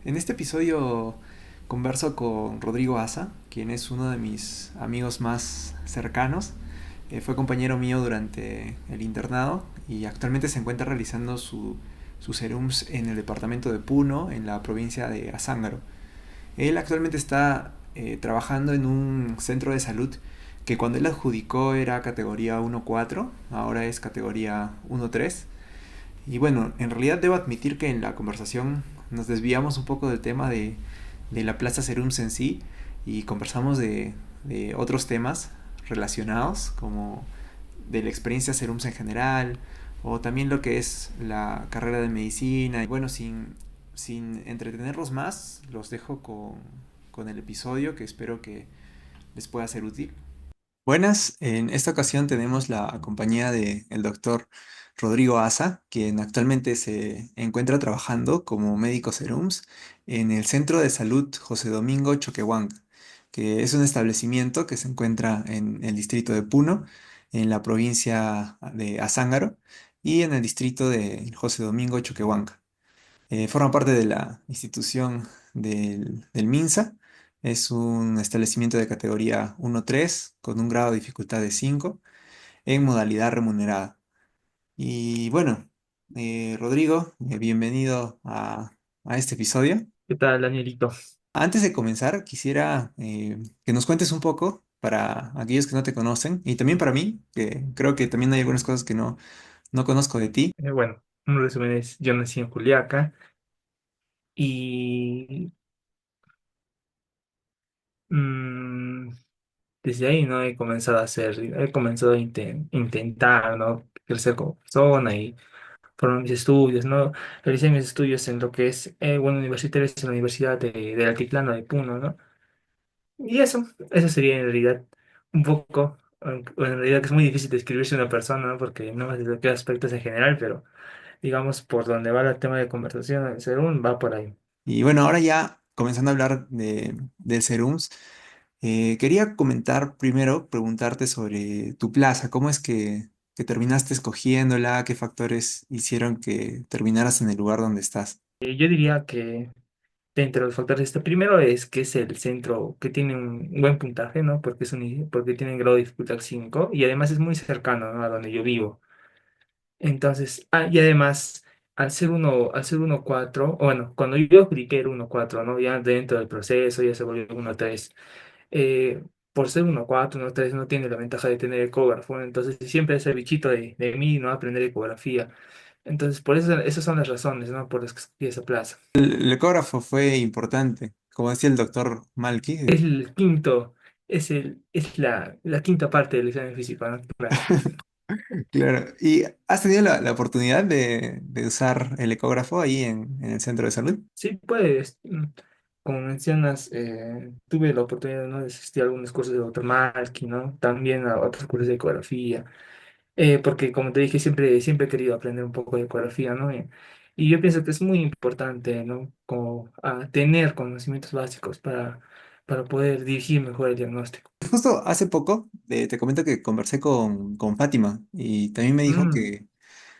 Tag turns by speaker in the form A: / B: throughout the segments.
A: En este episodio converso con Rodrigo Asa, quien es uno de mis amigos más cercanos. Fue compañero mío durante el internado y actualmente se encuentra realizando sus serums en el departamento de Puno, en la provincia de Azángaro. Él actualmente está trabajando en un centro de salud que cuando él adjudicó era categoría 1-4, ahora es categoría 1-3. Y bueno, en realidad debo admitir que en la conversación nos desviamos un poco del tema de la Plaza Serums en sí y conversamos de otros temas relacionados, como de la experiencia Serums en general, o también lo que es la carrera de medicina. Y bueno, sin entretenerlos más, los dejo con el episodio que espero que les pueda ser útil. Buenas, en esta ocasión tenemos la compañía del doctor Rodrigo Asa, quien actualmente se encuentra trabajando como médico serums en el Centro de Salud José Domingo Choquehuanca, que es un establecimiento que se encuentra en el distrito de Puno, en la provincia de Azángaro y en el distrito de José Domingo Choquehuanca. Forma parte de la institución del MINSA. Es un establecimiento de categoría 1-3 con un grado de dificultad de 5 en modalidad remunerada. Y bueno, Rodrigo, bienvenido a este episodio.
B: ¿Qué tal, Danielito?
A: Antes de comenzar, quisiera que nos cuentes un poco para aquellos que no te conocen y también para mí, que creo que también hay algunas cosas que no conozco de ti.
B: Bueno, un resumen es, yo nací en Juliaca y mm, desde ahí no he comenzado a intentar, ¿no? Crecer como persona y formar mis estudios, ¿no? Realicé mis estudios en lo que es, bueno, universitarios en la Universidad del Altiplano de Puno, ¿no? Y eso sería en realidad un poco, bueno, en realidad que es muy difícil describirse una persona, ¿no? Porque no me desde qué aspectos en general, pero digamos, por donde va el tema de conversación, según va por ahí.
A: Y bueno, ahora ya comenzando a hablar del serums. Quería comentar primero, preguntarte sobre tu plaza. ¿Cómo es que terminaste escogiéndola? ¿Qué factores hicieron que terminaras en el lugar donde estás?
B: Yo diría que dentro de los factores, este primero es que es el centro que tiene un buen puntaje, ¿no? Porque tiene grado de dificultad 5 y además es muy cercano, ¿no? A donde yo vivo. Entonces, y además, al ser 1-4, o bueno, cuando yo apliqué el 1-4, ¿no? Ya dentro del proceso ya se volvió 1-3. eh, por ser 1-4, 1-3 no tiene la ventaja de tener ecógrafo, ¿no? Entonces siempre es el bichito de mí, ¿no? Aprender ecografía. Entonces, por eso, esas son las razones, ¿no? Por las que escogí esa plaza.
A: El ecógrafo fue importante, como decía el doctor Malky.
B: Es el quinto, es la quinta parte del examen físico, ¿no? Claro.
A: Claro. ¿Y has tenido la oportunidad de usar el ecógrafo ahí en el centro de salud?
B: Sí, pues, como mencionas, tuve la oportunidad, ¿no? De asistir a algunos cursos de doctor Malky, ¿no? También a otros cursos de ecografía. Porque como te dije, siempre he querido aprender un poco de ecografía, ¿no? Y yo pienso que es muy importante, ¿no? Como tener conocimientos básicos para poder dirigir mejor el diagnóstico.
A: Justo hace poco te comento que conversé con Fátima y también me dijo
B: Mm,
A: que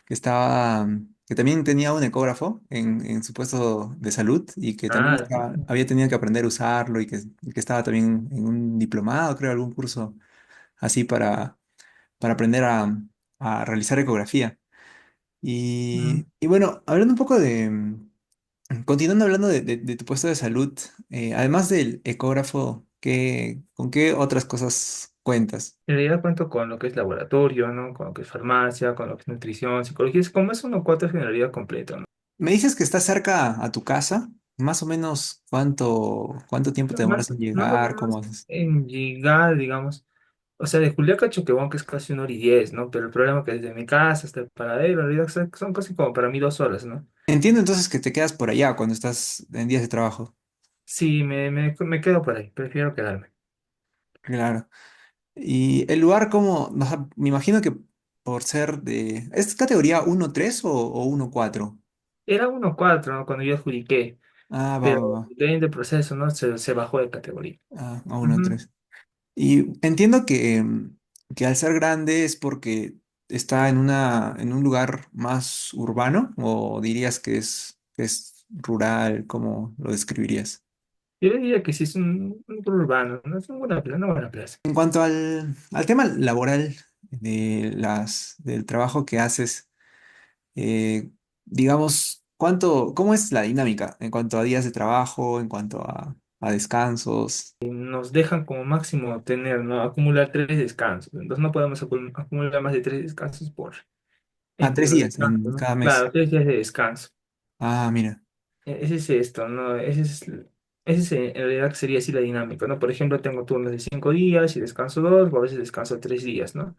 A: estaba, que también tenía un ecógrafo en su puesto de salud y que también
B: bien.
A: había tenido que aprender a usarlo y que estaba también en un diplomado, creo, algún curso así para aprender a realizar ecografía.
B: Mm.
A: Y bueno, hablando un poco continuando hablando de tu puesto de salud, además del ecógrafo, ¿con qué otras cosas cuentas?
B: En realidad cuento con lo que es laboratorio, ¿no? Con lo que es farmacia, con lo que es nutrición, psicología. Es como es 1-4 generalidad completo, ¿no?
A: Me dices que estás cerca a tu casa, más o menos cuánto tiempo te demoras en
B: Más o
A: llegar, cómo
B: menos
A: haces.
B: en llegar, digamos. O sea, de Juliaca a Choquehuanca es casi 1 hora y 10, ¿no? Pero el problema es que desde mi casa hasta el paradero, en realidad son casi como para mí 2 horas, ¿no?
A: Entiendo entonces que te quedas por allá cuando estás en días de trabajo.
B: Sí, me quedo por ahí, prefiero quedarme.
A: Claro. Y el lugar como, o sea, me imagino que por ser ¿Es categoría 1-3 o 1-4?
B: Era 1-4, ¿no? Cuando yo adjudiqué,
A: Ah, va,
B: pero
A: va, va.
B: dentro del proceso, ¿no? Se bajó de categoría.
A: A
B: Ujú.
A: 1-3. Y entiendo que al ser grande es porque está en un lugar más urbano, o dirías que es rural? ¿Cómo lo describirías?
B: Yo diría que sí es un pueblo urbano, ¿no? Es una buena plaza.
A: En cuanto al tema laboral del trabajo que haces, eh, digamos, ¿cómo es la dinámica en cuanto a días de trabajo, en cuanto a descansos?
B: Nos dejan como máximo tener, ¿no? Acumular 3 descansos. Entonces no podemos acumular más de 3 descansos
A: Ah,
B: entre
A: tres
B: los
A: días
B: descansos,
A: en
B: ¿no?
A: cada mes.
B: Claro, 3 días de descanso.
A: Ah, mira.
B: Ese es esto, ¿no? Ese es en realidad sería así la dinámica, ¿no? Por ejemplo, tengo turnos de 5 días y descanso 2, o a veces descanso 3 días, ¿no?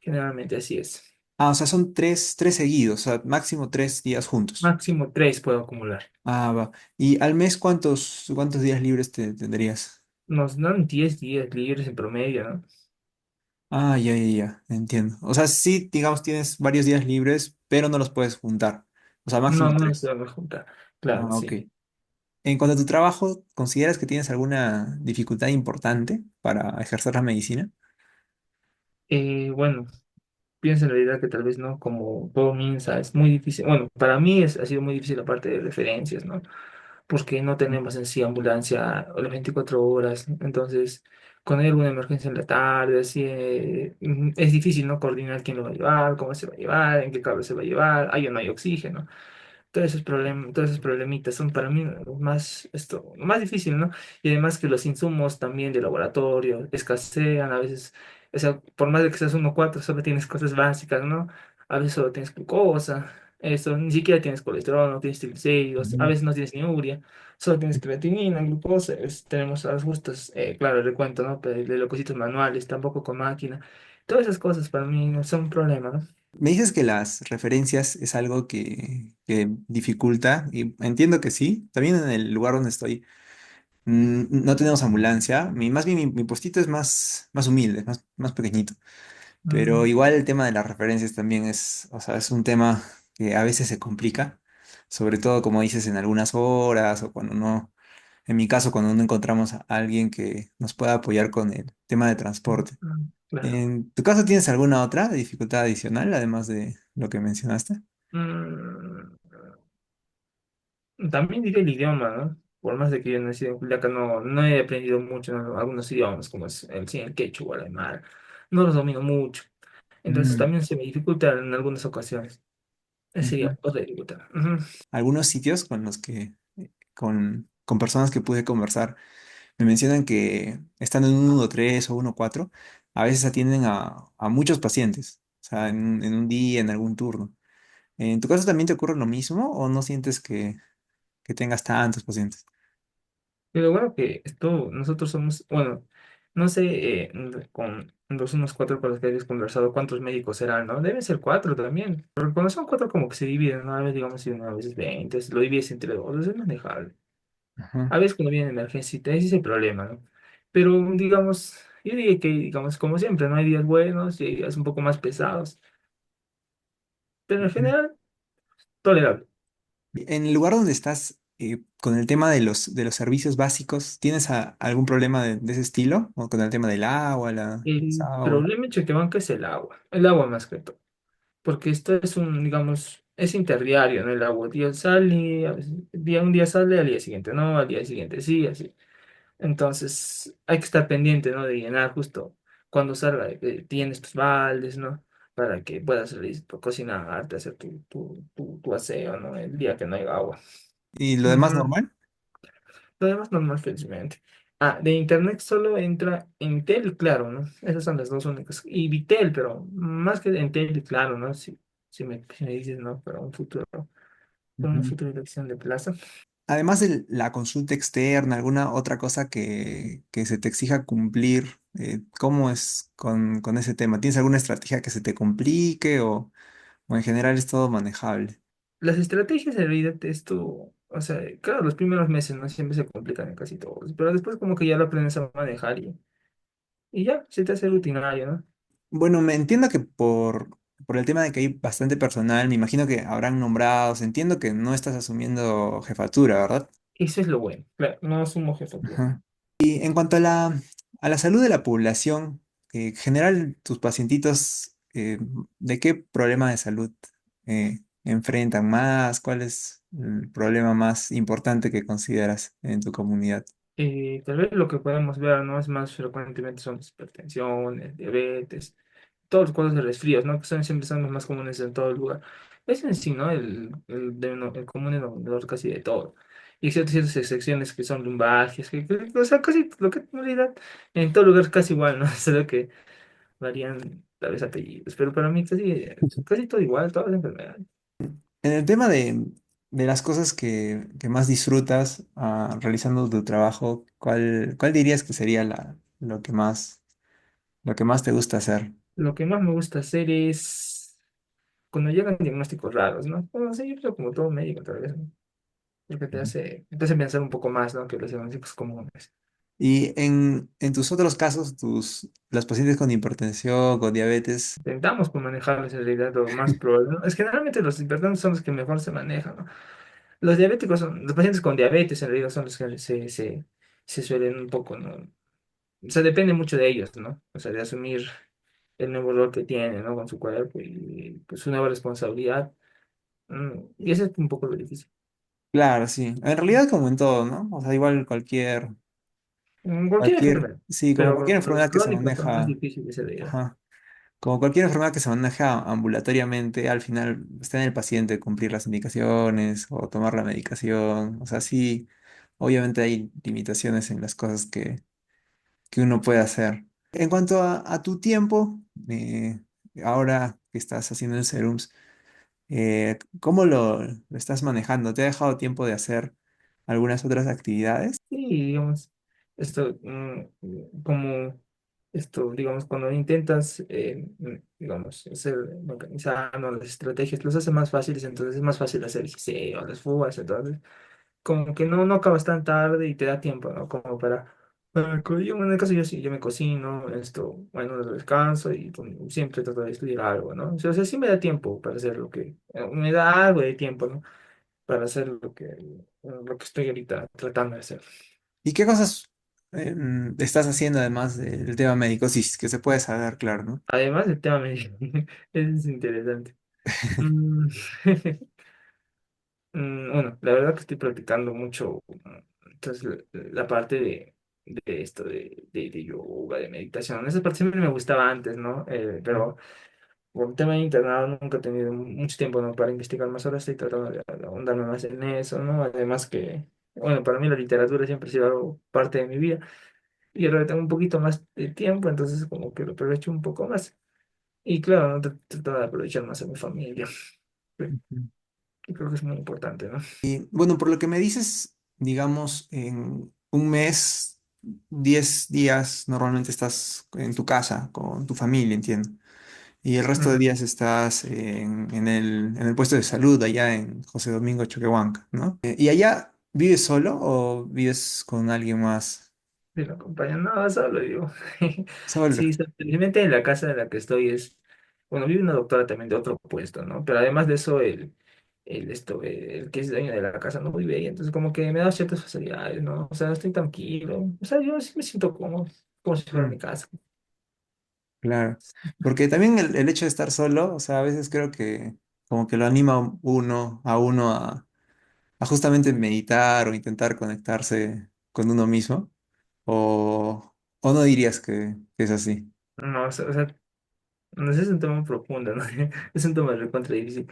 B: Generalmente así es.
A: Ah, o sea, son tres seguidos, o sea, máximo 3 días juntos.
B: Máximo 3 puedo acumular.
A: Ah, va. ¿Y al mes cuántos días libres tendrías?
B: Nos dan 10 días libres en promedio, ¿no?
A: Ah, ya, entiendo. O sea, sí, digamos, tienes varios días libres, pero no los puedes juntar. O sea, máximo
B: No
A: tres.
B: se van a juntar. Claro,
A: Ah, ok.
B: sí.
A: En cuanto a tu trabajo, ¿consideras que tienes alguna dificultad importante para ejercer la medicina?
B: Bueno, pienso en realidad que tal vez no, como todo MINSA, es muy difícil. Bueno, para mí ha sido muy difícil la parte de referencias, ¿no? Porque no tenemos en sí ambulancia a las 24 horas. Entonces, cuando hay alguna emergencia en la tarde, así, es difícil, ¿no? Coordinar quién lo va a llevar, cómo se va a llevar, en qué carro se va a llevar, hay o no hay oxígeno. Todos esos problemitas son para mí lo más difícil, ¿no? Y además que los insumos también de laboratorio escasean, a veces, o sea, por más de que seas 1,4 solo tienes cosas básicas, ¿no? A veces solo tienes glucosa, eso, ni siquiera tienes colesterol, no tienes triglicéridos, a
A: Ujú.
B: veces no tienes ni urea, solo tienes creatinina, glucosa, tenemos a las justas, claro, el recuento, ¿no? Pero de leucocitos manuales, tampoco con máquina. Todas esas cosas para mí no son un problema, ¿no?
A: Me dices que las referencias es algo que dificulta, y entiendo que sí. También en el lugar donde estoy, no tenemos ambulancia. Más bien mi puestito es más humilde, más pequeñito. Pero
B: Mm,
A: igual el tema de las referencias también o sea, es un tema que a veces se complica, sobre todo como dices en algunas horas o cuando no, en mi caso, cuando no encontramos a alguien que nos pueda apoyar con el tema de transporte.
B: claro.
A: ¿En tu caso tienes alguna otra dificultad adicional, además de lo que mencionaste?
B: Mm, También diría el idioma, ¿no? Por más de que yo nací en Culiacán, no he aprendido mucho, ¿no? Algunos idiomas, como es sí, el quechua, el aymara. No los domino mucho. Entonces
A: Mm,
B: también se me dificulta en algunas ocasiones. Esa
A: ujú.
B: sería otra dificultad. Ujú.
A: Algunos sitios con con personas que pude conversar me mencionan que estando en un 1-3 o 1-4 a veces atienden a muchos pacientes, o sea, en un día, en algún turno. ¿En tu caso también te ocurre lo mismo o no sientes que tengas tantos pacientes?
B: Y lo bueno que esto, nosotros somos, bueno, no sé, con los unos 4 con los que habéis conversado, cuántos médicos serán, ¿no? Deben ser 4 también. Pero cuando son 4 como que se dividen, ¿no? A veces digamos si una vez 20, lo divides entre dos, es manejable.
A: Ajá.
B: A veces cuando viene emergencia, ese es el problema, ¿no? Pero digamos, yo diría que, digamos, como siempre, no hay días buenos y hay días un poco más pesados, pero en
A: Ujú.
B: general, tolerable.
A: En el lugar donde estás, con el tema de los servicios básicos, ¿tienes algún problema de ese estilo? ¿O con el tema del agua, las
B: El
A: aguas?
B: problema en Choquebanca es el agua más que todo, porque esto es digamos, es interdiario, ¿no? El agua, día sale, a veces, un día sale, al día siguiente no, al día siguiente sí, así. Entonces, hay que estar pendiente, ¿no? De llenar justo cuando salga, de que tienes tus baldes, ¿no? Para que puedas salir a cocinarte, hacer tu aseo, ¿no? El día que no hay agua.
A: ¿Y lo demás
B: Ujú.
A: normal?
B: Lo demás normal, felizmente. De internet solo entra Entel y Claro, ¿no? Esas son las dos únicas. Y Vitel, pero más que Entel y Claro, ¿no? Si me dices, ¿no? Para una
A: Ujú.
B: futura elección de plaza.
A: Además de la consulta externa, ¿alguna otra cosa que se te exija cumplir? ¿Cómo es con ese tema? ¿Tienes alguna estrategia que se te complique o en general es todo manejable?
B: Las estrategias en realidad esto, o sea, claro, los primeros meses no siempre se complican en casi todos, pero después como que ya lo aprendes a manejar y ya, se te hace rutinario, ¿no?
A: Bueno, me entiendo que por el tema de que hay bastante personal, me imagino que habrán nombrados, entiendo que no estás asumiendo jefatura, ¿verdad?
B: Eso es lo bueno, claro, no asumo jefatura.
A: Ajá. Y en cuanto a la salud de la población, en general, tus pacientitos, ¿de qué problema de salud enfrentan más? ¿Cuáles? el problema más importante que consideras en tu comunidad?
B: Tal vez lo que podemos ver, ¿no? Es más frecuentemente son las hipertensiones, diabetes, todos los cuadros de resfríos, ¿no? Que son, siempre son los más comunes en todo el lugar. Es en sí, ¿no? El común denominador casi de todo. Y ciertas excepciones que son lumbalgias, o sea, casi lo que en realidad en todo lugar es casi igual, ¿no? Solo que varían tal vez apellidos, pero para mí casi todo igual, todas las enfermedades.
A: En el tema de las cosas que más disfrutas realizando tu trabajo, ¿cuál dirías que sería lo que más te gusta hacer?
B: Lo que más me gusta hacer es cuando llegan diagnósticos raros, ¿no? Bueno, sí, yo creo como todo médico, tal vez, ¿no? Porque te hace pensar un poco más, ¿no? Que los diagnósticos comunes.
A: Y en tus otros casos, las pacientes con hipertensión, con diabetes,
B: Intentamos pues, manejarlos en realidad lo más probable, ¿no? Es que generalmente los hipertensos son los que mejor se manejan, ¿no? Los diabéticos son, los pacientes con diabetes en realidad son los que se suelen un poco, ¿no? O sea, depende mucho de ellos, ¿no? O sea, de asumir el nuevo rol que tienen, ¿no? Con su cuerpo y pues, su nueva responsabilidad. Y ese es un poco lo difícil.
A: claro, sí. En realidad como en todo, ¿no? O sea, igual
B: Cualquier enfermedad,
A: sí, como
B: pero
A: cualquier
B: los
A: enfermedad que se
B: crónicos son más
A: maneja,
B: difíciles de ver.
A: ajá, como cualquier enfermedad que se maneja ambulatoriamente, al final está en el paciente cumplir las indicaciones o tomar la medicación. O sea, sí, obviamente hay limitaciones en las cosas que uno puede hacer. En cuanto a tu tiempo, ahora que estás haciendo el serums, ¿cómo lo estás manejando? ¿Te ha dejado tiempo de hacer algunas otras actividades?
B: Sí, digamos, esto, como esto, digamos, cuando intentas, digamos, hacer, organizando las estrategias, los hace más fáciles, entonces es más fácil hacer el giseo, las fugas, entonces, como que no acabas tan tarde y te da tiempo, ¿no? Como yo, en el caso yo sí, yo me cocino, esto, bueno, descanso y pues, siempre trato de estudiar algo, ¿no? O sea, sí me da tiempo para hacer me da algo de tiempo, ¿no? Para hacer lo que estoy ahorita tratando de hacer.
A: ¿Y qué cosas estás haciendo además del tema médico? Sí, es que se puede saber, claro, ¿no?
B: Además, el tema médico es interesante. Mm, bueno, la verdad que estoy practicando mucho entonces, la parte de esto de yoga, de meditación. Esa parte siempre me gustaba antes, ¿no? Pero por el tema de internado nunca he tenido mucho tiempo, ¿no? Para investigar más. Ahora estoy tratando de ahondarme más en eso, ¿no? Además que, bueno, para mí la literatura siempre ha sido algo parte de mi vida. Y ahora tengo un poquito más de tiempo, entonces como que lo aprovecho un poco más. Y claro, no trato de aprovechar más a mi familia.
A: Ujú.
B: Y creo que es muy importante, ¿no?
A: Y bueno, por lo que me dices, digamos, en un mes, 10 días, normalmente estás en tu casa con tu familia, entiendo. Y el resto de
B: Ujú.
A: días estás en el puesto de salud allá en José Domingo Choquehuanca, ¿no? ¿Y allá vives solo o vives con alguien más?
B: Y lo acompañan, no, solo digo.
A: Solo.
B: Sí, felizmente en la casa en la que estoy bueno, vive una doctora también de otro puesto, ¿no? Pero además de eso, el que es dueño de la casa no vive ahí, entonces como que me da ciertas facilidades, ¿no? O sea, estoy tranquilo, o sea, yo sí me siento cómodo, como si fuera mi casa.
A: Claro, porque también el hecho de estar solo, o sea, a veces creo que como que lo anima uno a justamente meditar o intentar conectarse con uno mismo, o no dirías que es así.
B: No, o sea, no sé, es un tema profundo, ¿no? Es un tema recontra difícil.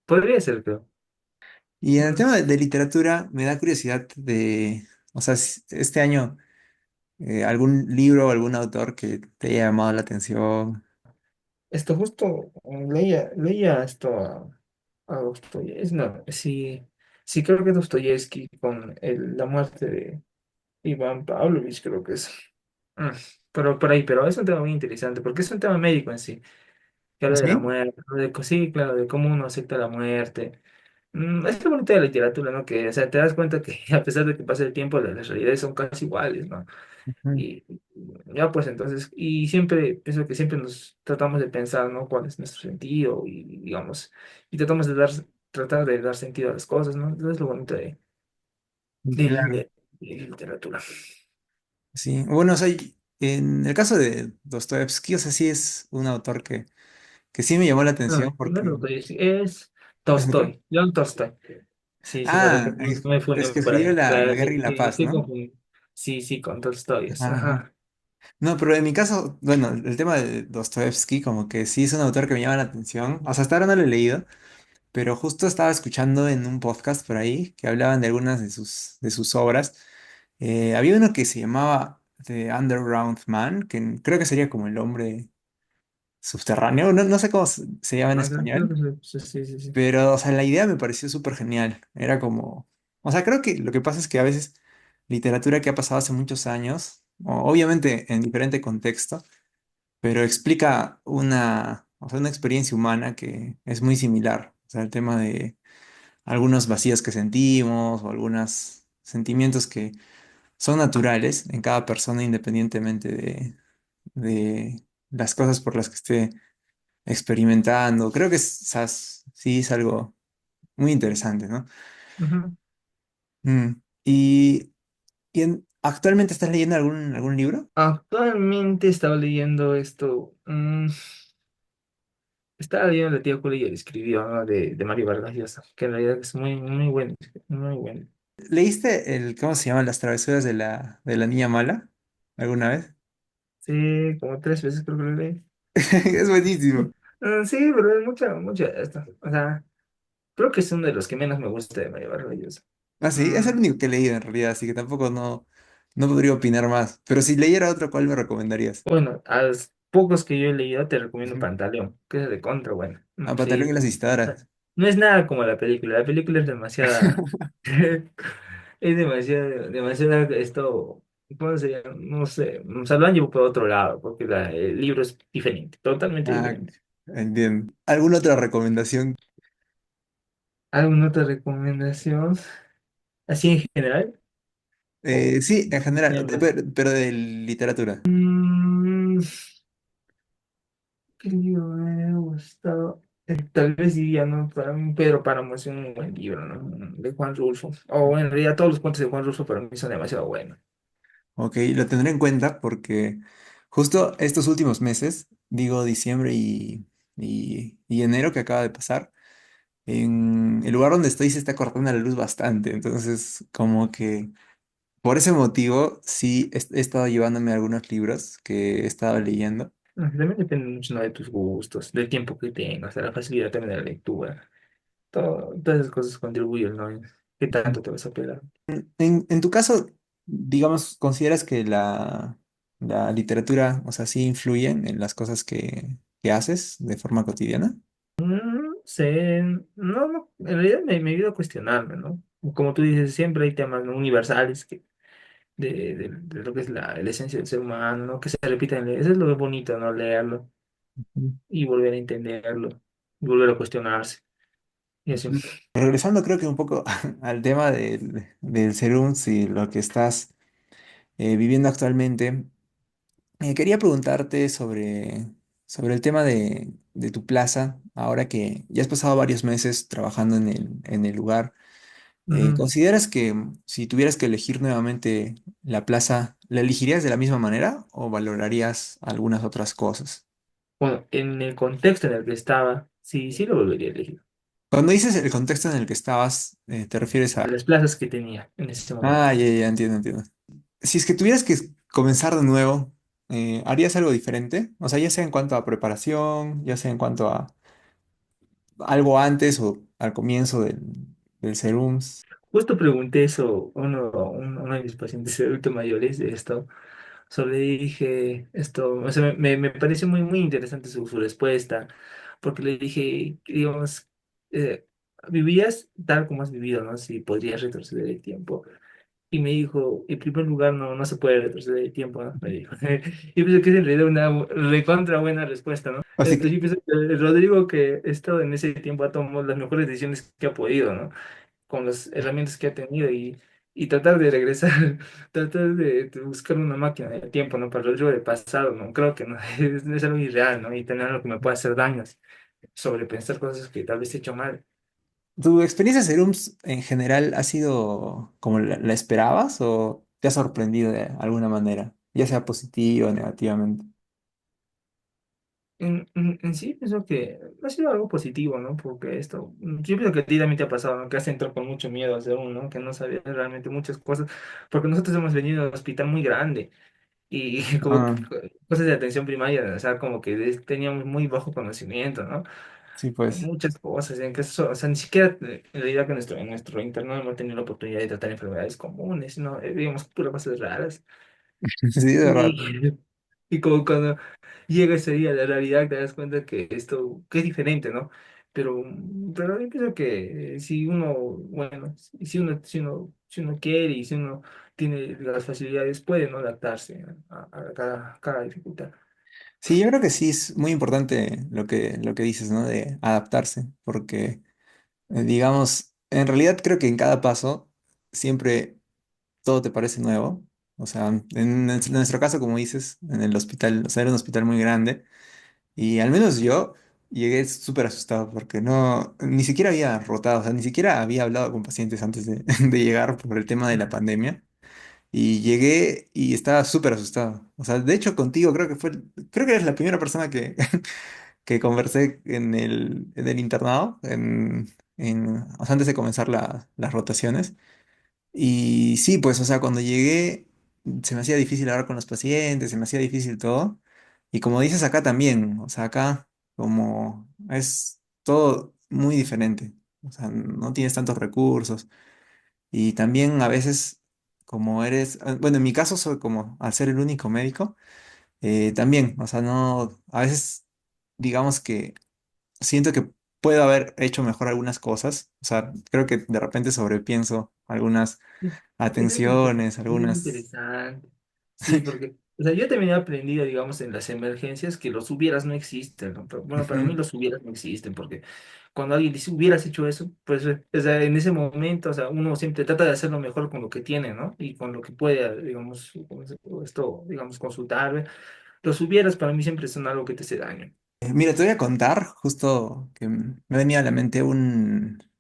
B: Podría ser, creo.
A: Y en el
B: Mm,
A: tema de literatura, me da curiosidad o sea, este año, algún libro o algún autor que te haya llamado la atención.
B: Esto justo leía esto a Dostoyevsky, no, sí, sí creo que Dostoyevsky con la muerte de Iván Pavlovich, creo que es. Mm, pero por ahí, pero es un tema muy interesante, porque es un tema médico en sí, que habla de la
A: ¿Sí?
B: muerte, sí, claro, de cómo uno acepta la muerte. Es lo bonito de la literatura, ¿no? Que, o sea, te das cuenta que a pesar de que pase el tiempo, las realidades son casi iguales, ¿no?
A: Ujú.
B: Y ya pues entonces, y siempre, pienso que siempre nos tratamos de pensar, ¿no? ¿Cuál es nuestro sentido? Y digamos, y tratamos tratar de dar sentido a las cosas, ¿no? Eso es lo bonito
A: Claro.
B: de la literatura.
A: Sí, bueno, o sea, en el caso de Dostoevsky, o sea, sí es un autor que sí me llamó la
B: No,
A: atención
B: no es
A: porque...
B: Dostoyevsky, es
A: ¿Es otro?
B: Tolstoy, León Tolstoy. Sí, sí, correcto.
A: Ah,
B: No me
A: es
B: fue
A: que
B: por
A: escribió
B: ahí.
A: la
B: Claro,
A: Guerra y la
B: sí,
A: Paz,
B: estoy
A: ¿no?
B: confundido. Sí, sí, con Tolstoy.
A: Ajá.
B: Ajá.
A: No, pero en mi caso, bueno, el tema de Dostoevsky como que sí es un autor que me llama la atención. O sea, hasta ahora no lo he leído, pero justo estaba escuchando en un podcast por ahí que hablaban de algunas de sus obras. Había uno que se llamaba The Underground Man, que creo que sería como el hombre subterráneo, no, no sé cómo se llama en
B: Ah, creo
A: español,
B: que sí, sí, sí, sí.
A: pero, o sea, la idea me pareció súper genial. Era como, o sea, creo que lo que pasa es que a veces literatura que ha pasado hace muchos años, obviamente en diferente contexto, pero explica una, o sea, una experiencia humana que es muy similar. O sea, el tema de algunos vacíos que sentimos o algunos sentimientos que son naturales en cada persona independientemente de las cosas por las que esté experimentando. Creo que es, o sea, sí es algo muy interesante, ¿no?
B: Ujú.
A: Mm. ¿Actualmente estás leyendo algún libro?
B: Actualmente estaba leyendo esto. Estaba leyendo La tía Julia y el escribió, ¿no? De Mario Vargas Llosa, que en realidad es muy, muy bueno. Muy bueno.
A: ¿Leíste cómo se llama, Las travesuras de la niña mala? ¿Alguna vez?
B: Sí, como 3 veces creo que lo leí.
A: Es buenísimo.
B: Sí, pero es mucha, mucha esto. O sea, creo que es uno de los que menos me gusta de Mario Vargas Llosa.
A: Ah, sí, es
B: Mm,
A: el único que he leído en realidad, así que tampoco no podría opinar más. Pero si leyera otro, ¿cuál me recomendarías?
B: Bueno, a los pocos que yo he leído te recomiendo
A: Ujú.
B: Pantaleón, que es de contra, bueno.
A: A Pantaleón y
B: Sí.
A: las visitadoras.
B: No es nada como la película es demasiada, es demasiado, demasiado esto, ¿cómo se llama? No sé, o sea, lo han llevado por otro lado, porque el libro es diferente, totalmente
A: Ah,
B: diferente.
A: entiendo. ¿Alguna otra recomendación?
B: ¿Alguna otra recomendación? Así en general.
A: Sí, en general,
B: Ejemplo.
A: pero de literatura.
B: Mm, ¿Qué libro me ha gustado? Tal vez diría, ¿no? Para mí Pedro Páramo es un buen libro, ¿no? De Juan Rulfo. O en realidad todos los cuentos de Juan Rulfo para mí son demasiado buenos.
A: Ok, lo tendré en cuenta porque justo estos últimos meses, digo diciembre y enero que acaba de pasar, en el lugar donde estoy se está cortando la luz bastante. Entonces, como que por ese motivo, sí he estado llevándome algunos libros que he estado leyendo.
B: También depende mucho, ¿no? De tus gustos, del tiempo que tengas, de la facilidad también de la lectura. Todas esas cosas contribuyen, ¿no? ¿Qué tanto te vas a pegar?
A: En tu caso, digamos, ¿consideras que la literatura, o sea, sí influye en las cosas que haces de forma cotidiana?
B: Sé, no, no, en realidad me he ido a cuestionarme, ¿no? Como tú dices, siempre hay temas, ¿no? Universales que, de lo que es la esencia del ser humano, ¿no? Que se repiten. Eso es lo bonito, ¿no? Leerlo
A: Ujú.
B: y volver a entenderlo, y volver a cuestionarse. Y así.
A: Regresando creo que un poco al tema del Serums y lo que estás viviendo actualmente, quería preguntarte sobre el tema de tu plaza, ahora que ya has pasado varios meses trabajando en el lugar.
B: Ujú.
A: ¿Consideras que si tuvieras que elegir nuevamente la plaza, la elegirías de la misma manera o valorarías algunas otras cosas?
B: Bueno, en el contexto en el que estaba, sí, sí lo volvería a elegir.
A: Cuando dices el contexto en el que estabas, ¿te refieres a...
B: Las plazas que tenía en ese momento.
A: Ah, ya entiendo, entiendo. Si es que tuvieras que comenzar de nuevo, ¿harías algo diferente? O sea, ya sea en cuanto a preparación, ya sea en cuanto a algo antes o al comienzo del serums.
B: Justo pregunté eso a uno de mis pacientes adultos mayores de esto. Solo le dije esto, o sea, me pareció muy, muy interesante su respuesta, porque le dije, digamos, eh, vivías tal como has vivido, ¿no? Si podrías retroceder el tiempo. Y me dijo, en primer lugar, no se puede retroceder el tiempo, ¿no? Me dijo. Y pensé que es en realidad una recontra buena respuesta, ¿no?
A: Así
B: Entonces
A: que
B: yo pienso que el Rodrigo que ha estado en ese tiempo ha tomado las mejores decisiones que ha podido, ¿no? Con las herramientas que ha tenido y tratar de regresar, tratar de buscar una máquina del tiempo, ¿no? Para el Rodrigo del pasado, ¿no? Creo que no, es algo irreal, ¿no? Y tener algo que me pueda hacer daños, sobrepensar cosas que tal vez he hecho mal.
A: ¿tu experiencia de serums en general ha sido como la esperabas o te ha sorprendido de alguna manera, ya sea positiva o negativamente?
B: en sí pienso que ha sido algo positivo, ¿no? Porque esto, yo pienso que a ti también te ha pasado, ¿no? Que has entrado con mucho miedo hacia uno, ¿no? Que no sabías realmente muchas cosas, porque nosotros hemos venido a un hospital muy grande y como que
A: Ah,
B: cosas de atención primaria, o sea, como que teníamos muy bajo conocimiento, ¿no?
A: sí, pues.
B: Muchas cosas, en que eso, o sea, ni siquiera en realidad que en nuestro interno hemos tenido la oportunidad de tratar enfermedades comunes, ¿no? Digamos, puras cosas raras.
A: Sí, de verdad.
B: Y, y como cuando llega ese día de realidad te das cuenta que esto, que es diferente, ¿no? Pero yo pienso que si uno, bueno, si uno quiere y si uno tiene las facilidades, puede, ¿no? Adaptarse a cada dificultad.
A: Sí, yo creo que sí es muy importante lo que dices, ¿no? De adaptarse, porque, digamos, en realidad creo que en cada paso siempre todo te parece nuevo. O sea, en nuestro caso, como dices, en el hospital, o sea, era un hospital muy grande y al menos yo llegué súper asustado porque no, ni siquiera había rotado, o sea, ni siquiera había hablado con pacientes antes de, de llegar por el tema de la pandemia. Y llegué y estaba súper asustado. O sea, de hecho contigo creo que eres la primera persona que, que conversé en el internado, o sea, antes de comenzar las rotaciones. Y sí, pues, o sea, cuando llegué se me hacía difícil hablar con los pacientes, se me hacía difícil todo. Y como dices acá también, o sea, acá como es todo muy diferente. O sea, no tienes tantos recursos. Y también a veces, como eres, bueno, en mi caso soy como, al ser el único médico, también, o sea, no, a veces digamos que siento que puedo haber hecho mejor algunas cosas, o sea, creo que de repente sobrepienso algunas
B: Eso
A: atenciones,
B: es
A: algunas...
B: interesante. Sí, porque, o sea, yo también he aprendido, digamos, en las emergencias que los hubieras no existen, ¿no? Pero, bueno, para mí
A: Ujú.
B: los hubieras no existen, porque cuando alguien dice hubieras hecho eso, pues, o sea, en ese momento, o sea, uno siempre trata de hacerlo mejor con lo que tiene, ¿no? Y con lo que puede, digamos, esto, digamos, consultar. Los hubieras para mí siempre son algo que te hace daño.
A: Mira, te voy a contar justo que me venía a la mente o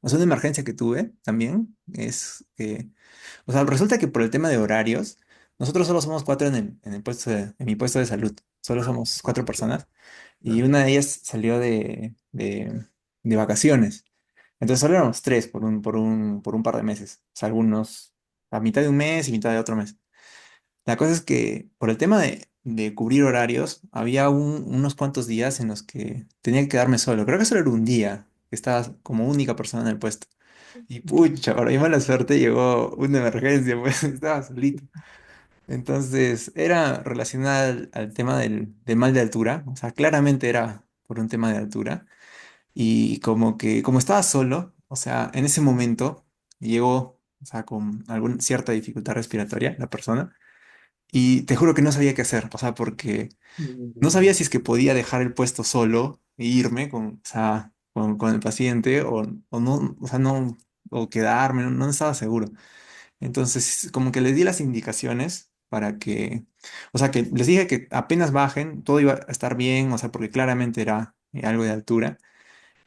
A: sea, una emergencia que tuve también, es que... O sea, resulta que por el tema de horarios, nosotros solo somos cuatro en el puesto en mi puesto de salud. Solo somos cuatro personas. Y
B: ¿No?
A: una de ellas salió de vacaciones. Entonces solo éramos tres por un par de meses. O sea, algunos a mitad de un mes y mitad de otro mes. La cosa es que por el tema de cubrir horarios, había unos cuantos días en los que tenía que quedarme solo. Creo que solo era un día que estaba como única persona en el puesto. Y pucha, para mi mala suerte llegó una emergencia, pues estaba solito. Entonces, era relacionada al tema del mal de altura, o sea, claramente era por un tema de altura. Y como que, como estaba solo, o sea, en ese momento llegó, o sea, con alguna cierta dificultad respiratoria la persona. Y te juro que no sabía qué hacer, o sea, porque no sabía
B: Mm.
A: si es que podía dejar el puesto solo e irme o sea, con el paciente o no, o sea, no, o quedarme, no estaba seguro. Entonces, como que les di las indicaciones para que, o sea, que les dije que apenas bajen, todo iba a estar bien, o sea, porque claramente era algo de altura.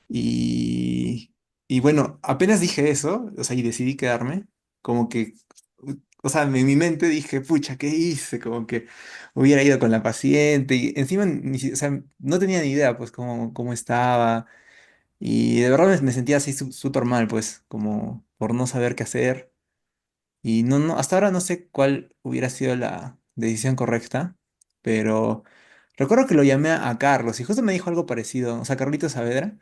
A: Y, y bueno, apenas dije eso, o sea, y decidí quedarme, como que, o sea, en mi mente dije, pucha, ¿qué hice? Como que hubiera ido con la paciente y encima, o sea, no tenía ni idea, pues, cómo estaba. Y de verdad me sentía así súper mal, pues, como por no saber qué hacer. Y hasta ahora no sé cuál hubiera sido la decisión correcta, pero recuerdo que lo llamé a Carlos y justo me dijo algo parecido, o sea, Carlitos Saavedra,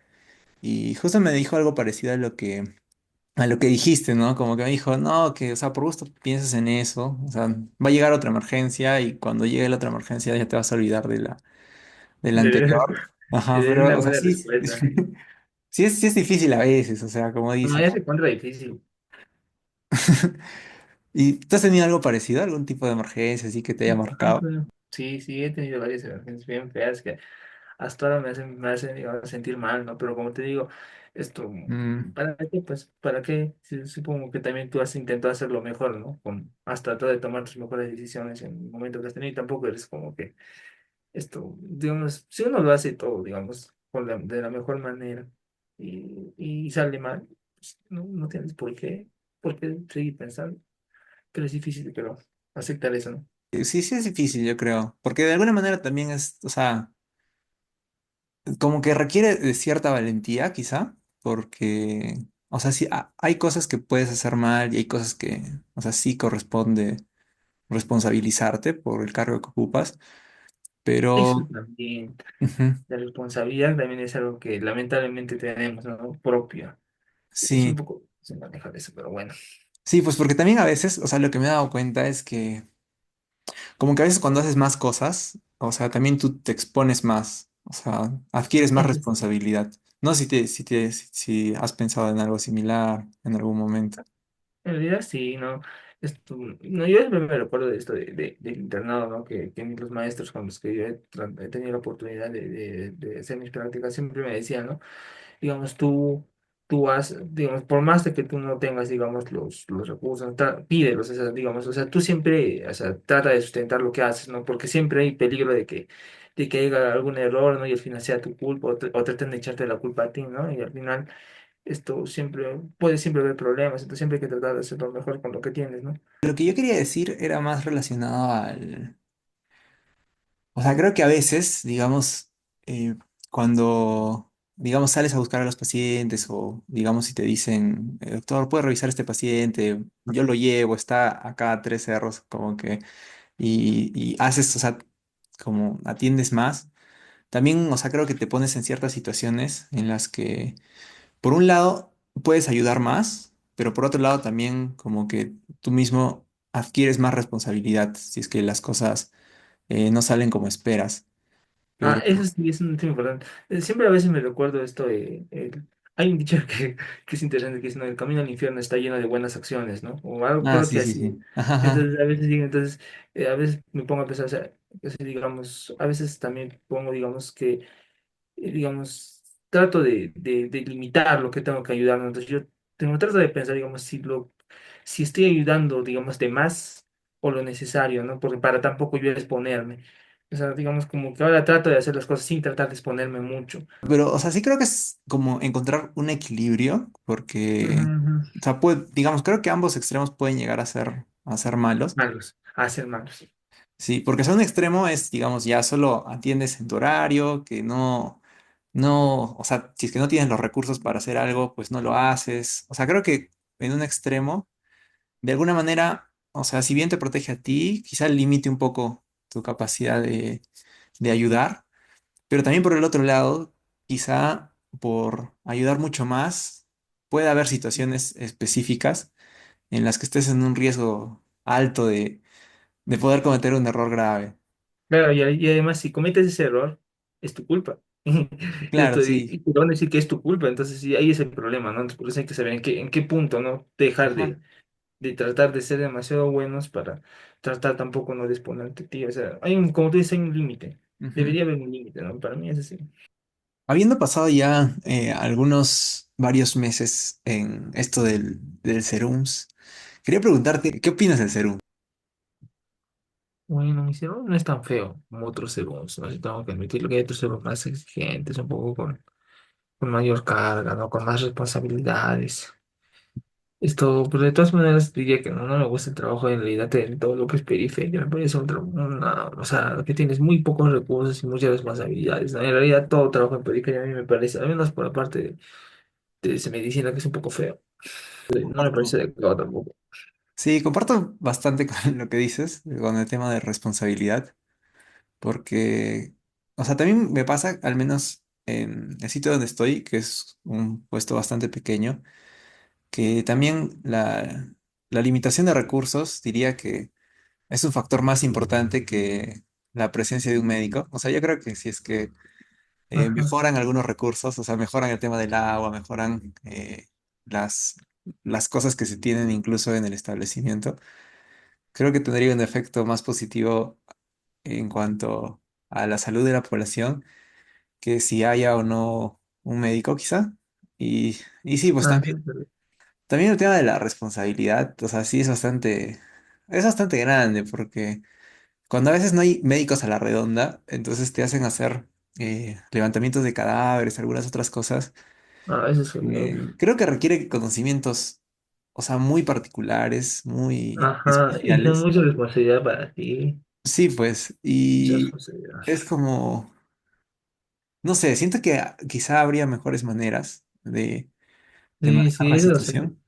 A: y justo me dijo algo parecido a lo que dijiste, ¿no? Como que me dijo, no, que, o sea, por gusto piensas en eso, o sea, va a llegar otra emergencia y cuando llegue la otra emergencia ya te vas a olvidar de la
B: De,
A: anterior. Ajá,
B: de una
A: pero, o sea,
B: buena
A: sí,
B: respuesta.
A: sí es difícil a veces, o sea, como
B: No,
A: dices.
B: ya se encuentra difícil.
A: ¿Y tú has tenido algo parecido, algún tipo de emergencia así que te haya
B: Ah,
A: marcado?
B: pero sí, sí, he tenido varias emergencias bien feas que hasta ahora me hacen digamos, sentir mal, ¿no? Pero como te digo, esto,
A: Mm.
B: ¿para qué? Pues, ¿para qué? Sí, supongo que también tú has intentado hacerlo mejor, ¿no? Has tratado de tomar tus mejores decisiones en el momento que has tenido y tampoco eres como que esto, digamos, si uno lo hace todo, digamos, de la mejor manera y sale mal, pues, no tienes por qué seguir pensando, pero es difícil, pero aceptar eso, ¿no?
A: Sí, sí es difícil, yo creo, porque de alguna manera también es, o sea, como que requiere de cierta valentía, quizá, porque, o sea, sí, hay cosas que puedes hacer mal y hay cosas que, o sea, sí corresponde responsabilizarte por el cargo que ocupas,
B: Eso
A: pero
B: también,
A: ujú,
B: la responsabilidad también es algo que lamentablemente tenemos, ¿no? Propia. Es un
A: sí,
B: poco se maneja eso, pero bueno.
A: sí, pues porque también a veces, o sea, lo que me he dado cuenta es que como que a veces cuando haces más cosas, o sea, también tú te expones más, o sea, adquieres más
B: Eso sí.
A: responsabilidad. No sé si has pensado en algo similar en algún momento.
B: En realidad sí, ¿no? Esto, no, yo siempre me recuerdo de esto del internado, ¿no? Que los maestros con los que yo he tenido la oportunidad de hacer mis prácticas siempre me decían, ¿no? Digamos, tú has, digamos, por más de que tú no tengas, digamos, los recursos, pídelos, o sea, digamos, o sea, tú siempre, o sea, trata de sustentar lo que haces, ¿no? Porque siempre hay peligro de que haya algún error, ¿no? Y al final sea tu culpa o traten de echarte la culpa a ti, ¿no? Y al final esto siempre, puede siempre haber problemas, entonces siempre hay que tratar de hacer lo mejor con lo que tienes, ¿no?
A: Lo que yo quería decir era más relacionado al... O sea, creo que a veces, digamos, cuando, digamos, sales a buscar a los pacientes o, digamos, si te dicen, doctor, ¿puede revisar este paciente? Yo lo llevo, está acá a 3 cerros, como que, y haces, o sea, como atiendes más. También, o sea, creo que te pones en ciertas situaciones en las que, por un lado, puedes ayudar más, pero por otro lado también como que tú mismo adquieres más responsabilidad si es que las cosas no salen como esperas.
B: Ah,
A: Pero,
B: eso sí es un tema importante. Siempre a veces me recuerdo esto hay un dicho que es interesante que dice, no, el camino al infierno está lleno de buenas acciones, ¿no? O algo
A: ah,
B: creo
A: sí,
B: que
A: sí,
B: así.
A: sí. Ajá, ajá.
B: Entonces, a veces, sí, entonces, a veces me pongo a pensar, o sea, digamos, a veces también pongo, digamos, digamos, trato de limitar lo que tengo que ayudar, ¿no? Entonces yo trato de pensar, digamos, si estoy ayudando, digamos, de más o lo necesario, ¿no? Porque para tampoco yo exponerme. O sea, digamos, como que ahora trato de hacer las cosas sin tratar de exponerme mucho.
A: Pero, o sea, sí creo que es como encontrar un equilibrio, porque,
B: Ujú.
A: o sea, digamos, creo que ambos extremos pueden llegar a ser malos.
B: Malos, hacer malos.
A: Sí, porque o sea, un extremo es, digamos, ya solo atiendes en tu horario, que o sea, si es que no tienes los recursos para hacer algo, pues no lo haces. O sea, creo que en un extremo, de alguna manera, o sea, si bien te protege a ti, quizá limite un poco tu capacidad de ayudar, pero también por el otro lado, quizá por ayudar mucho más, puede haber situaciones específicas en las que estés en un riesgo alto de poder cometer un error grave.
B: Claro, y además, si cometes ese error, es tu culpa.
A: Claro,
B: Esto,
A: sí.
B: y te van a decir que es tu culpa, entonces sí, ahí es el problema, ¿no? Entonces, por eso hay que saber en qué punto, ¿no? Dejar
A: Ajá.
B: de tratar de ser demasiado buenos para tratar tampoco no de exponerte, tío. O sea, como tú dices, hay un límite.
A: Ujú.
B: Debería haber un límite, ¿no? Para mí es así.
A: Habiendo pasado ya varios meses en esto del serums, quería preguntarte, ¿qué opinas del serum?
B: Bueno, mi cero no es tan feo como otros ceros, ¿no? Si tengo que admitirlo que hay otros ceros más exigentes, un poco con mayor carga, ¿no? Con más responsabilidades. Esto, pero de todas maneras diría que no me gusta el trabajo en realidad de todo lo que es periferia. Me parece o sea, que tienes muy pocos recursos y muchas responsabilidades, ¿no? En realidad todo trabajo en periferia a mí me parece, al menos por la parte de esa medicina que es un poco feo. No me
A: Comparto.
B: parece adecuado tampoco.
A: Sí, comparto bastante con lo que dices, con el tema de responsabilidad, porque, o sea, también me pasa, al menos en el sitio donde estoy, que es un puesto bastante pequeño, que también la limitación de recursos diría que es un factor más importante que la presencia de un médico. O sea, yo creo que si es que
B: Ajá.
A: mejoran algunos recursos, o sea, mejoran el tema del agua, mejoran las, las cosas que se tienen incluso en el establecimiento, creo que tendría un efecto más positivo en cuanto a la salud de la población que si haya o no un médico quizá. Y sí, pues
B: Ah,
A: también,
B: sí, pero-
A: también el tema de la responsabilidad, o sea, sí es bastante grande porque cuando a veces no hay médicos a la redonda, entonces te hacen hacer levantamientos de cadáveres, algunas otras cosas.
B: eso es genial.
A: Creo que requiere conocimientos, o sea, muy particulares, muy
B: Ajá, y son
A: especiales.
B: mucha responsabilidad para ti.
A: Sí, pues,
B: Mucha
A: y
B: responsabilidad.
A: es como, no sé, siento que quizá habría mejores maneras de
B: Sí,
A: manejar
B: sí,
A: la
B: eso, o sea,
A: situación.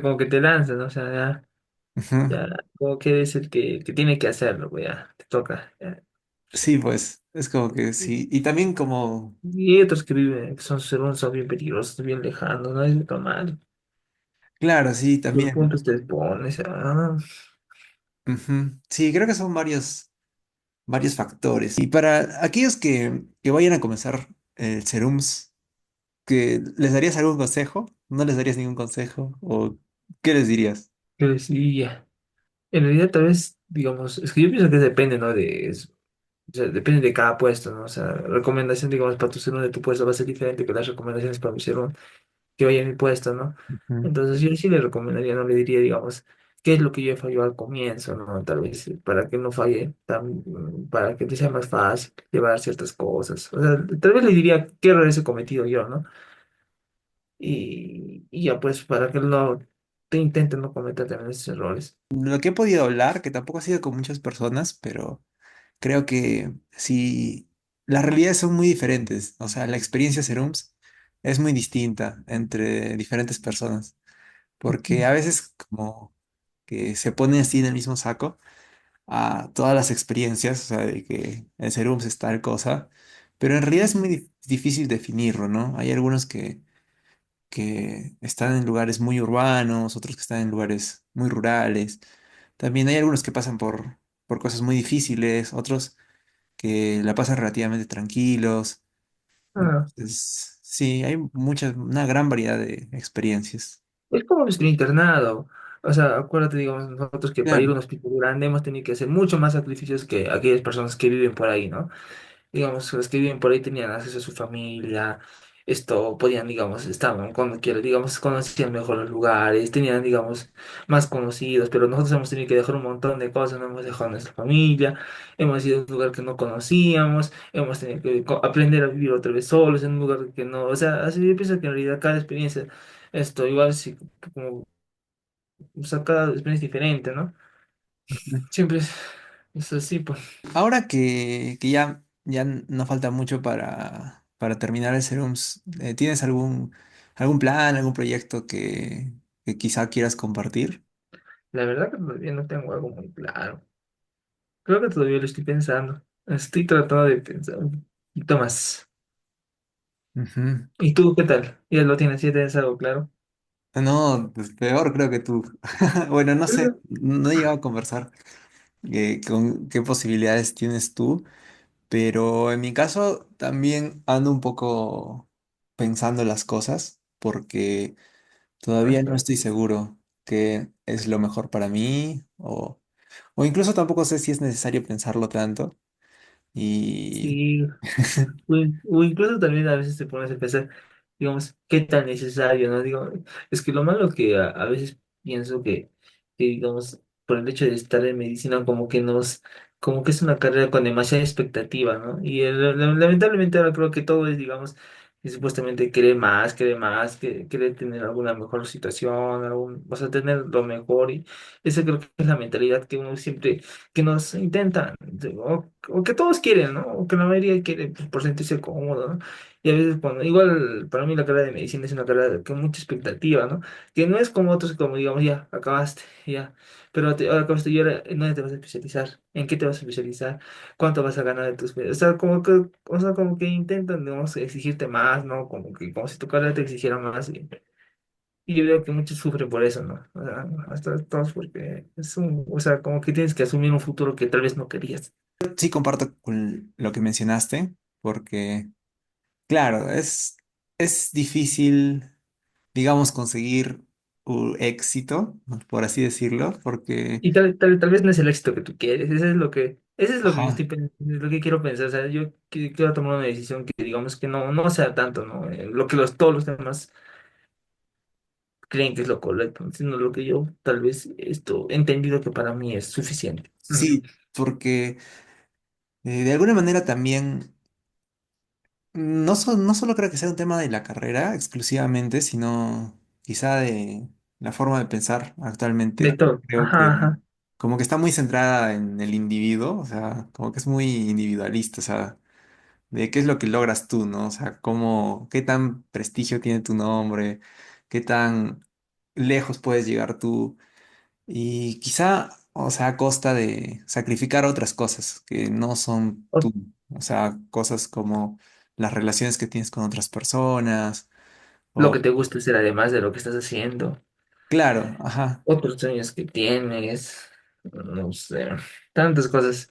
B: como que te lanzas, ¿no? O sea, ya,
A: Ujú.
B: ya, como que eres el que tiene que hacerlo, pues ya, te toca. Ya.
A: Sí, pues, es como que sí. Y también como,
B: Y hay otros que viven, que son bien peligrosos, bien lejanos, no es normal.
A: claro, sí,
B: Los
A: también.
B: puntos te pones,
A: Ujú. Sí, creo que son varios factores. Y para aquellos que vayan a comenzar el Serums, ¿que les darías algún consejo? ¿No les darías ningún consejo? ¿O qué les dirías?
B: que sí, ya. En realidad, tal vez, digamos, es que yo pienso que depende, ¿no? O sea, depende de cada puesto, ¿no? O sea, recomendación, digamos, para tu serón de tu puesto va a ser diferente que las recomendaciones para mi serón que vaya en mi puesto, ¿no?
A: Ujú.
B: Entonces, yo sí le recomendaría, no le diría, digamos, qué es lo que yo falló al comienzo, ¿no? Tal vez para que no falle, para que te sea más fácil llevar ciertas cosas. O sea, tal vez le diría qué errores he cometido yo, ¿no? Y ya, pues, para que no te intenten no cometer también esos errores.
A: Lo que he podido hablar, que tampoco ha sido con muchas personas, pero creo que sí, las realidades son muy diferentes. O sea, la experiencia Serums es muy distinta entre diferentes personas, porque a veces como que se pone así en el mismo saco a todas las experiencias, o sea, de que el Serums es tal cosa, pero en realidad es muy difícil definirlo, ¿no? Hay algunos que están en lugares muy urbanos, otros que están en lugares muy rurales. También hay algunos que pasan por cosas muy difíciles, otros que la pasan relativamente tranquilos.
B: Ah,
A: Entonces, sí, hay una gran variedad de experiencias.
B: es como nuestro internado. O sea, acuérdate, digamos, nosotros que para ir a
A: Claro.
B: un hospital grande hemos tenido que hacer mucho más sacrificios que aquellas personas que viven por ahí, ¿no? Digamos, los que viven por ahí tenían acceso a su familia, esto, podían, digamos, estaban cuando quieran, digamos, conocían mejor los lugares, tenían, digamos, más conocidos, pero nosotros hemos tenido que dejar un montón de cosas, no hemos dejado nuestra familia, hemos ido a un lugar que no conocíamos, hemos tenido que aprender a vivir otra vez solos en un lugar que no, o sea, así yo pienso que en realidad cada experiencia, esto, igual, sí, como, o sea, cada experiencia es diferente, ¿no? Siempre es así, pues.
A: Ahora que ya no falta mucho para terminar el Serums, ¿tienes algún plan, algún proyecto que quizá quieras compartir?
B: La verdad que todavía no tengo algo muy claro. Creo que todavía lo estoy pensando. Estoy tratando de pensar un poquito más.
A: Ujú.
B: ¿Y tú qué tal? ¿Ya lo tienes? ¿Ya tienes algo claro?
A: No, pues peor creo que tú. Bueno, no sé,
B: Pero,
A: no he llegado a conversar con qué posibilidades tienes tú, pero en mi caso también ando un poco pensando las cosas porque todavía no
B: hasta-
A: estoy seguro qué es lo mejor para mí o incluso tampoco sé si es necesario pensarlo tanto y
B: sí, o incluso también a veces te pones a pensar, digamos, qué tan necesario, ¿no? Digo, es que lo malo que a veces pienso que, digamos, por el hecho de estar en medicina, como que es una carrera con demasiada expectativa, ¿no? Y lamentablemente ahora creo que todo es, digamos, que supuestamente quiere tener alguna mejor situación, o sea, tener lo mejor, y esa creo que es la mentalidad que uno siempre que nos intentan, o que todos quieren, ¿no? O que la mayoría quiere pues, por sentirse cómodo, ¿no? Y a veces, igual para mí la carrera de medicina es una carrera con mucha expectativa, ¿no? Que no es como otros, como digamos, ya, acabaste, ya, pero ahora acabaste y ahora, ¿en dónde te vas a especializar? ¿En qué te vas a especializar? ¿Cuánto vas a ganar de tus... O sea, como que intentan, digamos, exigirte más, ¿no? Como si tu carrera te exigiera más. Y yo veo que muchos sufren por eso, ¿no? O sea, hasta todos porque o sea, como que tienes que asumir un futuro que tal vez no querías.
A: sí comparto con lo que mencionaste porque, claro, es difícil, digamos, conseguir un éxito, por así decirlo, porque,
B: Y tal vez no es el éxito que tú quieres, eso es lo que yo
A: ajá,
B: estoy lo que quiero pensar, o sea, yo quiero tomar una decisión que digamos que no sea tanto, ¿no? Lo que todos los demás creen que es lo correcto, sino lo que yo tal vez esto he entendido que para mí es suficiente.
A: sí, porque de alguna manera también, no solo creo que sea un tema de la carrera exclusivamente, sino quizá de la forma de pensar
B: De
A: actualmente.
B: todo.
A: Creo
B: Ajá,
A: que
B: ajá.
A: como que está muy centrada en el individuo, o sea, como que es muy individualista, o sea, de qué es lo que logras tú, ¿no? O sea, cómo, qué tan prestigio tiene tu nombre, qué tan lejos puedes llegar tú. Y quizá, o sea, a costa de sacrificar otras cosas que no son
B: O
A: tú. O sea, cosas como las relaciones que tienes con otras personas.
B: lo que
A: O,
B: te gusta hacer además de lo que estás haciendo.
A: claro, ajá.
B: Otros sueños que tienes. No sé. Tantas cosas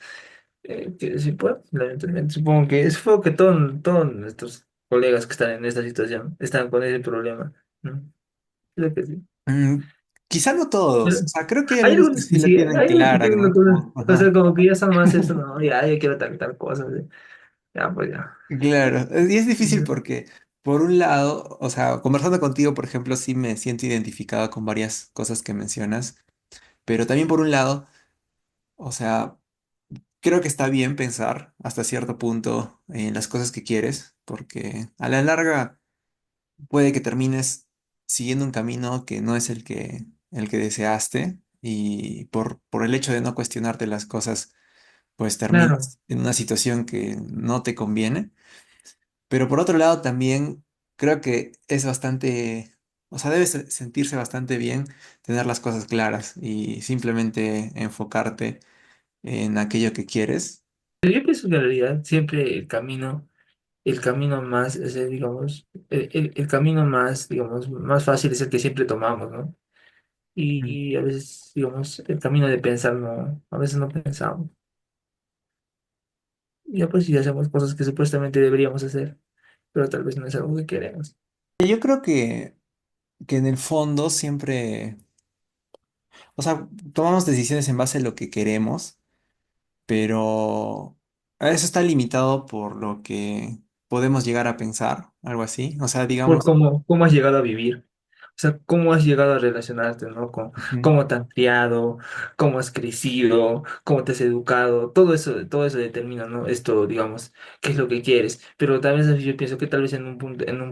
B: que sí puedo, lamentablemente. Supongo que todos nuestros colegas que están en esta situación están con ese problema, ¿no? Creo que sí.
A: Mm, quizá no
B: Pero
A: todos. O sea, creo que hay
B: hay
A: algunos que
B: algunos
A: sí
B: que
A: la
B: sí,
A: tienen
B: hay algunos que
A: clara,
B: tienen una
A: ¿no?
B: cosa,
A: Como,
B: o sea,
A: ajá.
B: como que ya son más eso, no, ya quiero tal cosa, ya, pues ya.
A: Claro, y es difícil porque, por un lado, o sea, conversando contigo, por ejemplo, sí me siento identificado con varias cosas que mencionas, pero también por un lado, o sea, creo que está bien pensar hasta cierto punto en las cosas que quieres, porque a la larga puede que termines siguiendo un camino que no es el que deseaste, y por el hecho de no cuestionarte las cosas, pues
B: Claro,
A: terminas en una situación que no te conviene. Pero por otro lado también creo que es bastante, o sea, debes sentirse bastante bien tener las cosas claras y simplemente enfocarte en aquello que quieres.
B: pero yo pienso que en realidad siempre el camino más, digamos, el camino más, digamos, más fácil es el que siempre tomamos, ¿no?
A: Mm.
B: Y a veces, digamos, el camino de pensar no, a veces no pensamos. Ya pues si hacemos cosas que supuestamente deberíamos hacer, pero tal vez no es algo que queremos.
A: Yo creo que en el fondo siempre, o sea, tomamos decisiones en base a lo que queremos, pero eso está limitado por lo que podemos llegar a pensar, algo así. O sea,
B: Por
A: digamos,
B: cómo has llegado a vivir. O sea, cómo has llegado a relacionarte, ¿no? Con
A: ujú,
B: cómo te han criado, cómo has crecido, cómo te has educado, todo eso determina, ¿no? Esto, digamos, qué es lo que quieres. Pero tal vez yo pienso que tal vez en un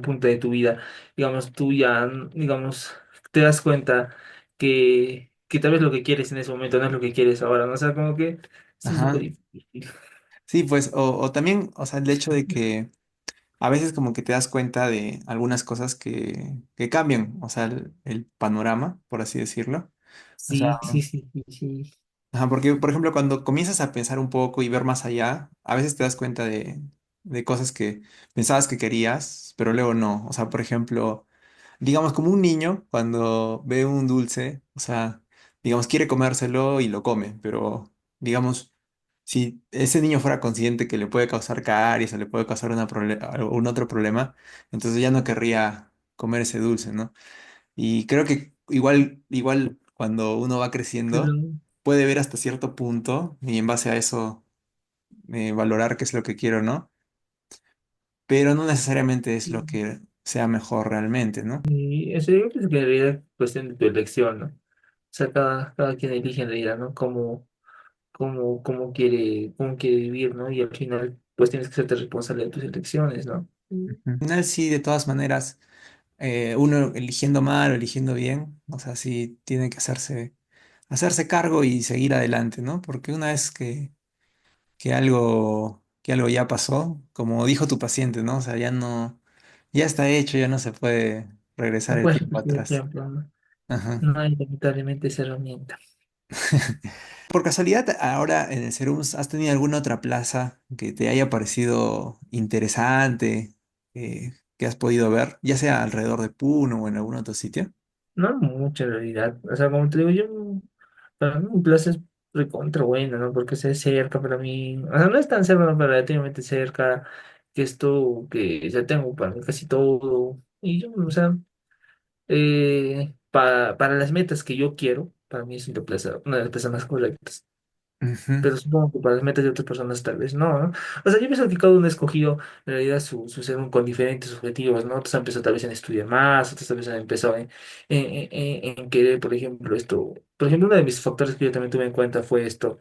B: punto de tu vida, digamos, tú ya, digamos, te das cuenta que tal vez lo que quieres en ese momento no es lo que quieres ahora, ¿no? O sea, como que es un poco
A: ajá.
B: difícil.
A: Sí, pues, o también, o sea, el hecho de que a veces como que te das cuenta de algunas cosas que cambian, o sea, el panorama, por así decirlo. O sea,
B: Sí, sí, sí, sí, sí.
A: ajá, porque, por ejemplo, cuando comienzas a pensar un poco y ver más allá, a veces te das cuenta de cosas que pensabas que querías, pero luego no. O sea, por ejemplo, digamos como un niño cuando ve un dulce, o sea, digamos, quiere comérselo y lo come, pero, digamos, si ese niño fuera consciente que le puede causar caries o le puede causar un otro problema, entonces ya no querría comer ese dulce, ¿no? Y creo que igual cuando uno va
B: Pero,
A: creciendo, puede ver hasta cierto punto y en base a eso valorar qué es lo que quiero, ¿no? Pero no necesariamente es lo que sea mejor realmente, ¿no?
B: y eso yo pienso que en realidad es cuestión de tu elección, ¿no? O sea, cada quien elige en realidad, ¿no? Cómo quiere vivir, ¿no? Y al final, pues tienes que serte responsable de tus elecciones, ¿no?
A: Ujú. Al final sí, de todas maneras, uno eligiendo mal o eligiendo bien, o sea, sí tiene que hacerse cargo y seguir adelante, ¿no? Porque una vez que algo ya pasó, como dijo tu paciente, ¿no? O sea, ya no, ya está hecho, ya no se puede regresar
B: No
A: el
B: puedes
A: tiempo
B: repetir el
A: atrás.
B: tiempo, ¿no?
A: Ajá.
B: No hay lamentablemente esa herramienta.
A: Por casualidad, ahora en el Serums, ¿has tenido alguna otra plaza que te haya parecido interesante, que has podido ver, ya sea alrededor de Puno o en algún otro sitio?
B: No mucho en realidad. O sea, como te digo, para mí un plaza es recontra buena, ¿no? Porque es cerca para mí. O sea, no es tan cerca, no, pero relativamente cerca. Que esto, que ya tengo para mí casi todo. Y yo, o sea. Para las metas que yo quiero, para mí es una de las empresas más correctas.
A: Ujú,
B: Pero supongo que para las metas de otras personas tal vez no, ¿no? O sea, yo pienso que cada uno ha escogido en realidad su ser con diferentes objetivos, ¿no? Otros han empezado tal vez en estudiar más, otros tal vez han empezado en querer, por ejemplo, esto. Por ejemplo, uno de mis factores que yo también tuve en cuenta fue esto.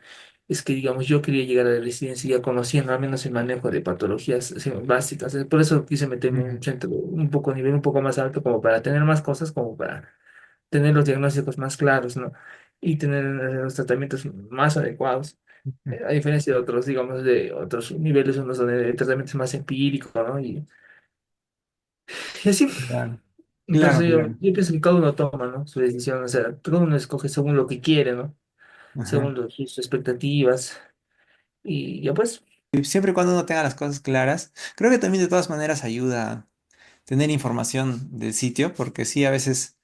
B: Es que, digamos, yo quería llegar a la residencia ya conociendo al menos el manejo de patologías así, básicas. Por eso quise meterme en
A: ujú,
B: un centro un poco, a nivel un poco más alto, como para tener más cosas, como para tener los diagnósticos más claros, ¿no? Y tener los tratamientos más adecuados. A diferencia de otros, digamos, de otros niveles donde el tratamiento es más empírico, ¿no? Y así,
A: Claro,
B: pues
A: claro, claro.
B: yo pienso que cada uno toma, ¿no? Su decisión, o sea, cada uno escoge según lo que quiere, ¿no?
A: Ajá.
B: Según sus expectativas. Y ya pues,
A: Y siempre y cuando uno tenga las cosas claras, creo que también de todas maneras ayuda tener información del sitio, porque sí, a veces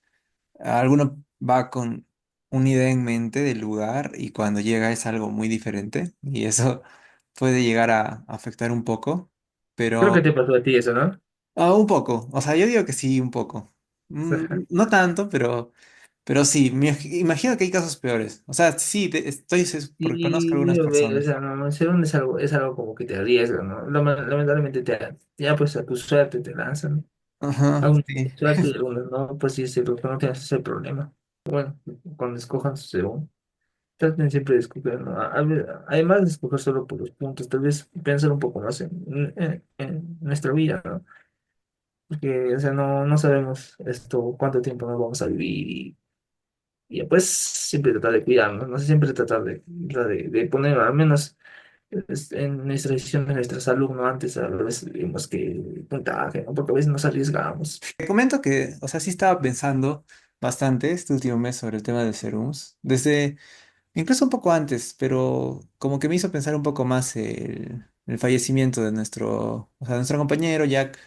A: alguno va con una idea en mente del lugar y cuando llega es algo muy diferente y eso puede llegar a afectar un poco,
B: creo que
A: pero
B: te pasó a ti eso, ¿no?
A: un poco, o sea, yo digo que sí, un poco. No tanto, pero sí, imagino que hay casos peores. O sea, sí, porque conozco
B: Y
A: algunas
B: yo veo, o
A: personas.
B: sea, no, ser un es algo como que te arriesga, ¿no? Lamentablemente ya pues a tu suerte te lanzan.
A: Ajá,
B: Algunos
A: sí.
B: con suerte y algunos no, pues sí, pero no tienes ese problema. Bueno, cuando escojan su según, traten siempre de escoger, ¿no? Además de escoger solo por los puntos, tal vez pensar un poco más en nuestra vida, ¿no? Porque, o sea, no sabemos esto, cuánto tiempo nos vamos a vivir y pues siempre tratar de cuidarnos, no sé, siempre tratar de poner al menos en nuestra decisión, en nuestra salud, ¿no? Antes a veces vemos que puntaje, ¿no? Porque a veces nos arriesgamos.
A: Te comento que, o sea, sí estaba pensando bastante este último mes sobre el tema de serums, desde incluso un poco antes, pero como que me hizo pensar un poco más el fallecimiento de o sea, nuestro compañero Jack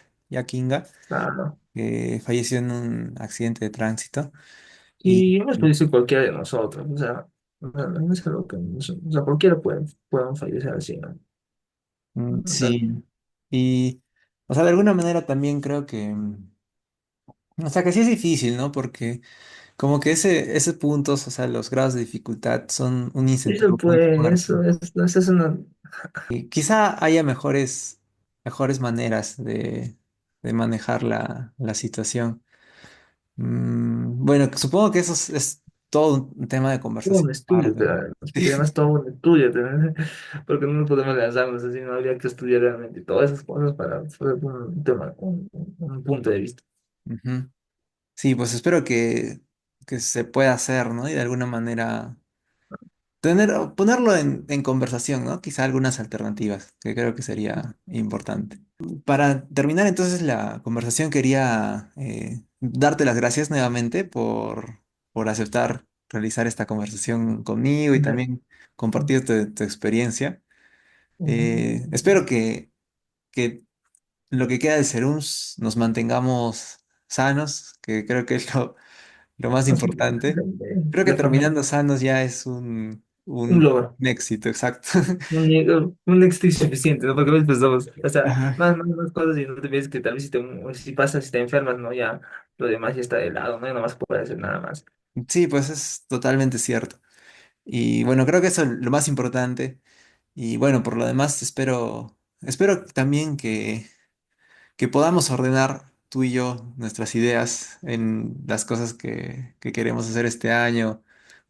A: Inga,
B: Claro.
A: que falleció en un accidente de tránsito. Y
B: Y hemos podido ser cualquiera de nosotros, o sea, no es algo que, o sea, cualquiera puede fallecer así, ¿no? O sea,
A: sí, y, o sea, de alguna manera también creo que, o sea, que sí es difícil, ¿no? Porque como que ese puntos, o sea, los grados de dificultad son un
B: eso
A: incentivo muy
B: puede,
A: fuerte.
B: eso es una,
A: Y quizá haya mejores maneras de manejar la situación. Bueno, supongo que eso es todo un tema de
B: todo
A: conversación
B: un estudio,
A: aparte, ¿no?
B: porque además todo un estudio, porque no nos podemos lanzarnos así, no habría que estudiar realmente todas esas cosas para hacer un tema, un punto de vista.
A: Ujú. Sí, pues espero que se pueda hacer, ¿no? Y de alguna manera o ponerlo en conversación, ¿no? Quizá algunas alternativas, que creo que sería importante. Para terminar entonces la conversación, quería darte las gracias nuevamente por aceptar realizar esta conversación conmigo y también compartir tu experiencia. Espero que lo que queda de Serums nos mantengamos sanos, que creo que es lo más importante. Creo que
B: La familia,
A: terminando sanos ya es
B: un
A: un
B: logro.
A: éxito, exacto.
B: Un éxito insuficiente, ¿no? Porque a veces pensamos, o sea,
A: Ajá.
B: más cosas y no te piensas que tal vez si pasa, si te enfermas, ¿no? Ya lo demás ya está de lado, ¿no? Ya no más puede hacer nada más.
A: Sí, pues es totalmente cierto. Y bueno, creo que eso es lo más importante. Y bueno, por lo demás, espero también que podamos ordenar tú y yo nuestras ideas en las cosas que queremos hacer este año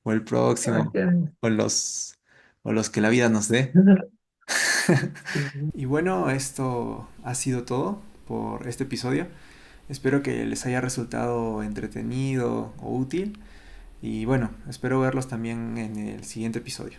A: o el
B: Ah,
A: próximo
B: qué-
A: o los que la vida nos dé. Y bueno, esto ha sido todo por este episodio. Espero que les haya resultado entretenido o útil. Y bueno, espero verlos también en el siguiente episodio.